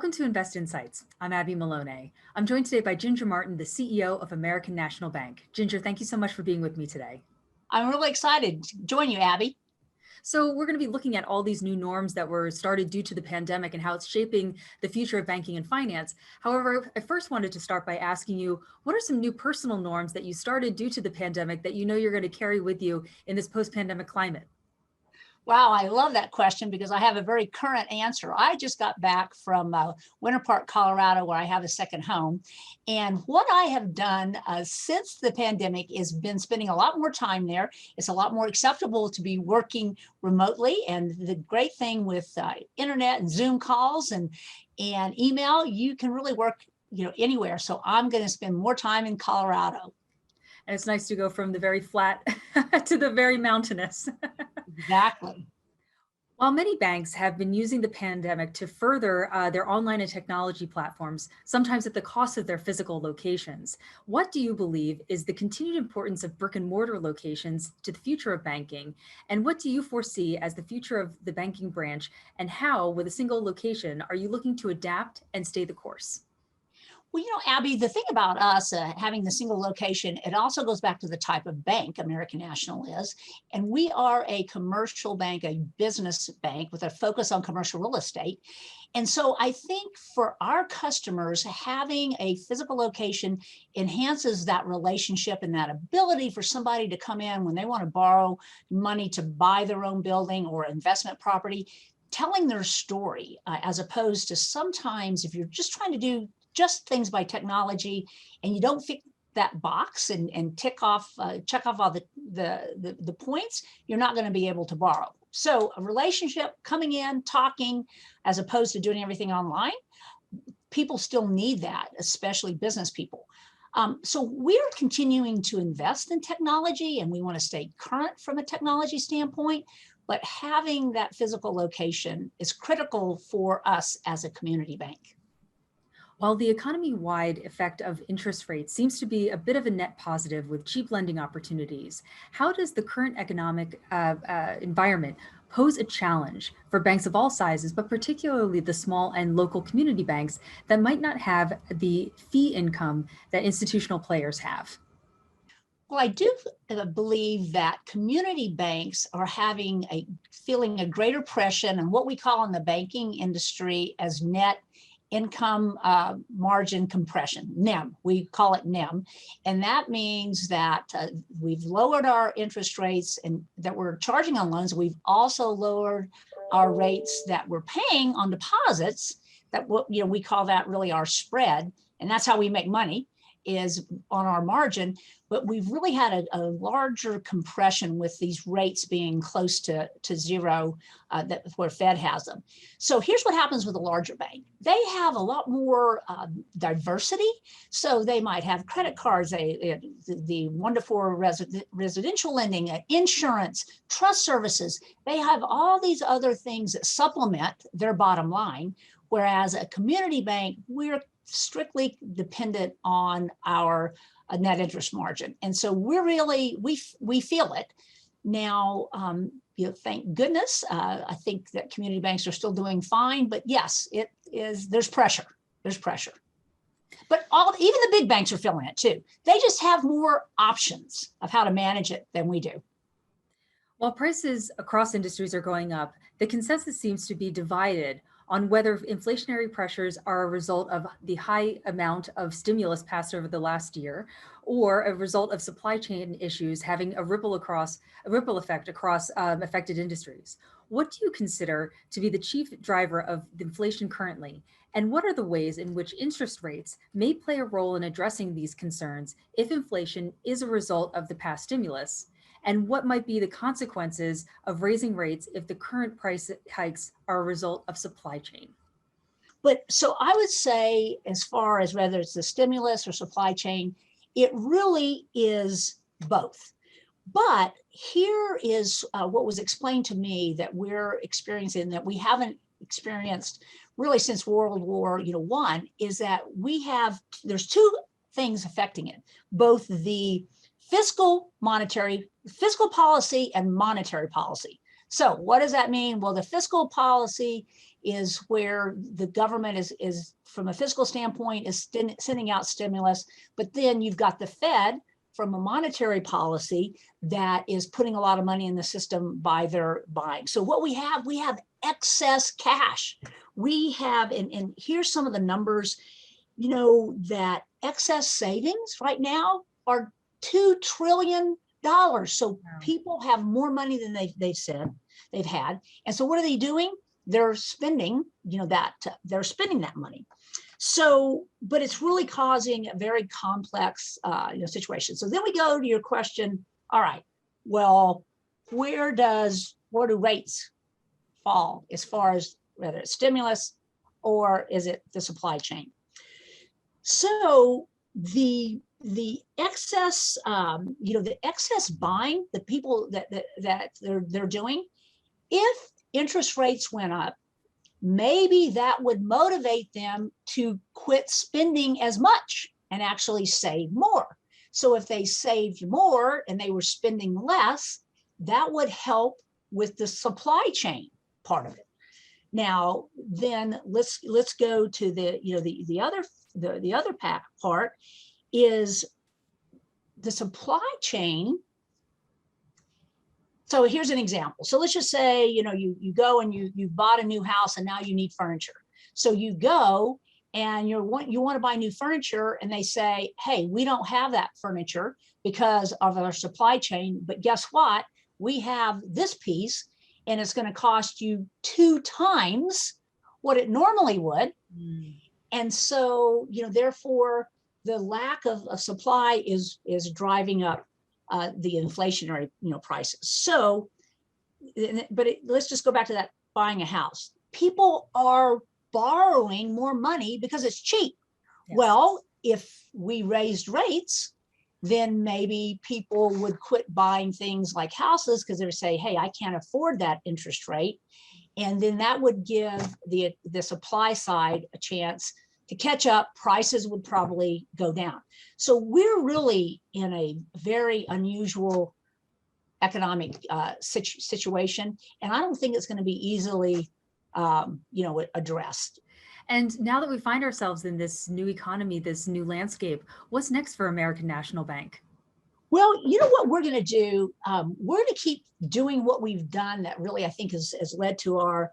Welcome to Invest Insights. I'm Abby Maloney. I'm joined today by Ginger Martin, the CEO of American National Bank. Ginger, thank you so much for being with me today. I'm really excited to join you, Abby. So we're going to be looking at all these new norms that were started due to the pandemic and how it's shaping the future of banking and finance. However, I first wanted to start by asking you, what are some new personal norms that you started due to the pandemic that you know you're going to carry with you in this post-pandemic climate? Wow, I love that question because I have a very current answer. I just got back from Winter Park, Colorado, where I have a second home. And what I have done since the pandemic is been spending a lot more time there. It's a lot more acceptable to be working remotely. And the great thing with internet and Zoom calls and email, you can really work anywhere. So I'm going to spend more time in Colorado. And it's nice to go from the very flat to the very mountainous. Exactly. While many banks have been using the pandemic to further their online and technology platforms, sometimes at the cost of their physical locations, what do you believe is the continued importance of brick and mortar locations to the future of banking? And what do you foresee as the future of the banking branch? And how, with a single location, are you looking to adapt and stay the course? Well, Abby, the thing about us having the single location, it also goes back to the type of bank American National is. And we are a commercial bank, a business bank with a focus on commercial real estate. And so I think for our customers, having a physical location enhances that relationship and that ability for somebody to come in when they want to borrow money to buy their own building or investment property, telling their story, as opposed to sometimes if you're just trying to do just things by technology and you don't fit that box and check off all the points, you're not going to be able to borrow. So a relationship, coming in, talking, as opposed to doing everything online, people still need that, especially business people. So we're continuing to invest in technology and we want to stay current from a technology standpoint, but having that physical location is critical for us as a community bank. While the economy-wide effect of interest rates seems to be a bit of a net positive with cheap lending opportunities, how does the current economic environment pose a challenge for banks of all sizes, but particularly the small and local community banks that might not have the fee income that institutional players have? Well, I do believe that community banks are feeling a greater pressure and what we call in the banking industry as net income margin compression, NIM. We call it NIM. And that means that we've lowered our interest rates and that we're charging on loans. We've also lowered our rates that we're paying on deposits that we call that really our spread. And that's how we make money, is on our margin. But we've really had a larger compression with these rates being close to zero where Fed has them. So here's what happens with a larger bank. They have a lot more diversity. So they might have credit cards, the wonderful residential lending, insurance, trust services. They have all these other things that supplement their bottom line. Whereas a community bank, we're strictly dependent on our net interest margin. And so we're really, we feel it. Now, thank goodness, I think that community banks are still doing fine, but yes, there's pressure. But even the big banks are feeling it too. They just have more options of how to manage it than we do. While prices across industries are going up, the consensus seems to be divided on whether inflationary pressures are a result of the high amount of stimulus passed over the last year, or a result of supply chain issues having a ripple effect across affected industries. What do you consider to be the chief driver of inflation currently? And what are the ways in which interest rates may play a role in addressing these concerns if inflation is a result of the past stimulus? And what might be the consequences of raising rates if the current price hikes are a result of supply chain? But so I would say, as far as whether it's the stimulus or supply chain, it really is both. But here is what was explained to me that we're experiencing that we haven't experienced really since World War I, is that there's two things affecting it, both the fiscal policy and monetary policy. So what does that mean? Well, the fiscal policy is where the government is from a fiscal standpoint is sending out stimulus, but then you've got the Fed from a monetary policy that is putting a lot of money in the system by their buying. So what we have excess cash. We have, and here's some of the numbers, that excess savings right now are $2 trillion. So Wow. people have more money than they've said they've had. And so what are they doing? They're spending, they're spending that money. So, but it's really causing a very complex situation. So then we go to your question. All right, well, where do rates fall as far as whether it's stimulus or is it the supply chain? So the excess, the excess buying, the people that they're doing, if interest rates went up, maybe that would motivate them to quit spending as much and actually save more. So if they saved more and they were spending less, that would help with the supply chain part of it. Now, then let's go to the other part is the supply chain. So here's an example. So let's just say, you go and you bought a new house and now you need furniture. So you go and you want to buy new furniture and they say, hey, we don't have that furniture because of our supply chain. But guess what? We have this piece and it's going to cost you 2 times what it normally would. And so, therefore, the lack of supply is driving up the inflationary, prices. So, but let's just go back to that buying a house. People are borrowing more money because it's cheap. Yes. Well, if we raised rates, then maybe people would quit buying things like houses because they would say, hey, I can't afford that interest rate. And then that would give the supply side a chance to catch up. Prices would probably go down. So we're really in a very unusual economic situation. And I don't think it's going to be easily, addressed. And now that we find ourselves in this new economy, this new landscape, what's next for American National Bank? Well, you know what we're going to do? We're going to keep doing what we've done that really, I think, has led to our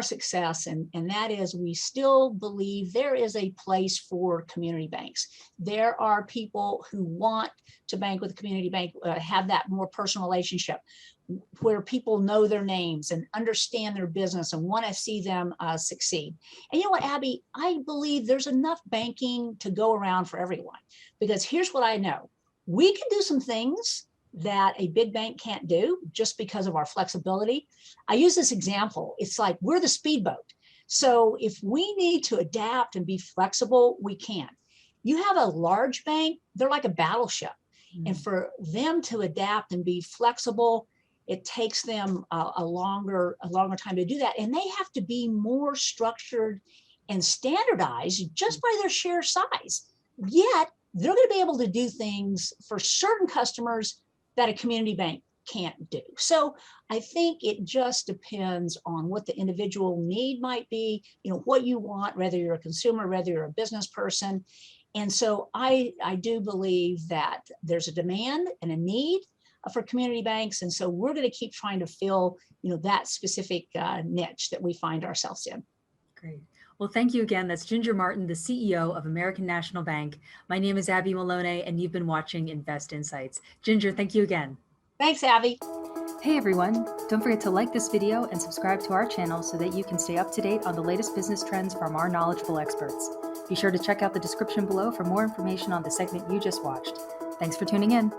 success. And that is we still believe there is a place for community banks. There are people who want to bank with a community bank, have that more personal relationship where people know their names and understand their business and want to see them succeed. And you know what, Abby, I believe there's enough banking to go around for everyone, because here's what I know. We can do some things that a big bank can't do just because of our flexibility. I use this example. It's like we're the speedboat. So if we need to adapt and be flexible, we can. You have a large bank, they're like a battleship. And for them to adapt and be flexible, it takes them a longer time to do that. And they have to be more structured and standardized just by their sheer size. Yet they're going to be able to do things for certain customers that a community bank can't do. So I think it just depends on what the individual need might be, what you want, whether you're a consumer, whether you're a business person. And so I do believe that there's a demand and a need for community banks. And so we're going to keep trying to fill, that specific niche that we find ourselves in. Great. Well, thank you again. That's Ginger Martin, the CEO of American National Bank. My name is Abby Maloney, and you've been watching Invest Insights. Ginger, thank you again. Thanks, Abby. Hey, everyone. Don't forget to like this video and subscribe to our channel so that you can stay up to date on the latest business trends from our knowledgeable experts. Be sure to check out the description below for more information on the segment you just watched. Thanks for tuning in.